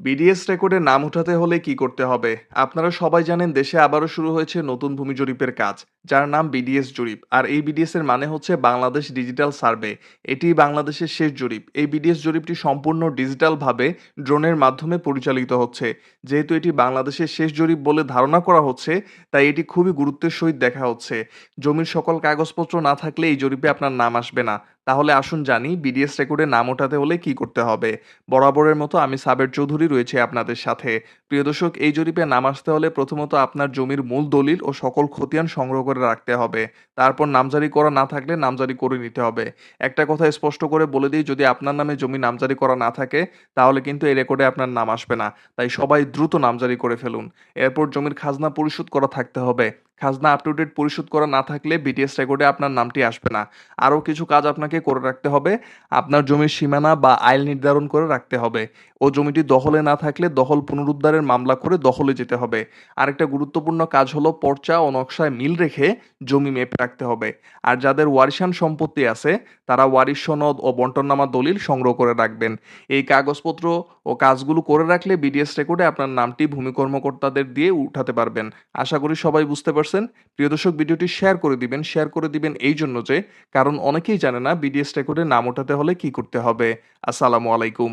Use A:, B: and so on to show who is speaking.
A: BDS রেকর্ডে নাম উঠাতে হলে কি করতে হবে? আপনারা সবাই জানেন দেশে আবারও শুরু হয়েছে নতুন ভূমি জরিপের কাজ, যার নাম বিডিএস জরিপ। আর এই বিডিএস এর মানে হচ্ছে বাংলাদেশ ডিজিটাল সার্ভে। এটি বাংলাদেশের শেষ জরিপ। এই বিডিএস জরিপটি সম্পূর্ণ ডিজিটাল ভাবে ড্রোনের মাধ্যমে পরিচালিত হচ্ছে। যেহেতু এটি বাংলাদেশের শেষ জরিপ বলে ধারণা করা হচ্ছে, তাই এটি খুবই গুরুত্বের সহিত দেখা হচ্ছে। জমির সকল কাগজপত্র না থাকলে এই জরিপে আপনার নাম আসবে না। তাহলে আসুন জানি বিডিএস রেকর্ডে নাম ওঠাতে হলে কি করতে হবে। বরাবরের মতো আমি সাবের চৌধুরী রয়েছে আপনাদের সাথে। প্রিয় দর্শক, এই জরিপে নাম আসতে হলে প্রথমত আপনার জমির মূল দলিল ও সকল খতিয়ান সংগ্রহ করে রাখতে হবে। তারপর নামজারি করা না থাকলে নামজারি করে নিতে হবে। একটা কথা স্পষ্ট করে বলে দিই, যদি আপনার নামে জমি নামজারি করা না থাকে তাহলে কিন্তু এই রেকর্ডে আপনার নাম আসবে না। তাই সবাই দ্রুত নামজারি করে ফেলুন। এরপর জমির খাজনা পরিশোধ করা থাকতে হবে। খাজনা আপ টু ডেট পরিশোধ করা না থাকলে বিটিএস রেকর্ডে আপনার নামটি আসবে না। আরও কিছু কাজ আপনাকে করে রাখতে হবে। আপনার জমির সীমানা বা আইল নির্ধারণ করে রাখতে হবে। ও জমিটি দখলে না থাকলে দখল পুনরুদ্ধারের মামলা করে দখলে যেতে হবে। আরেকটা গুরুত্বপূর্ণ কাজ হলো পর্চা ও নকশায় মিল রেখে জমি মেপে রাখতে হবে। আর যাদের ওয়ারিশান সম্পত্তি আছে তারা ওয়ারিশ সনদ ও বন্টননামা দলিল সংগ্রহ করে রাখবেন। এই কাগজপত্র ও কাজগুলো করে রাখলে বিডিএস রেকর্ডে আপনার নামটি ভূমি কর্মকর্তাদের দিয়ে উঠাতে পারবেন। আশা করি সবাই বুঝতে পারছেন। প্রিয় দর্শক, ভিডিওটি শেয়ার করে দিবেন। শেয়ার করে দিবেন এই জন্য যে, কারণ অনেকেই জানে না বিডিএস রেকর্ডে নাম ওঠাতে হলে কি করতে হবে। আসসালামু আলাইকুম।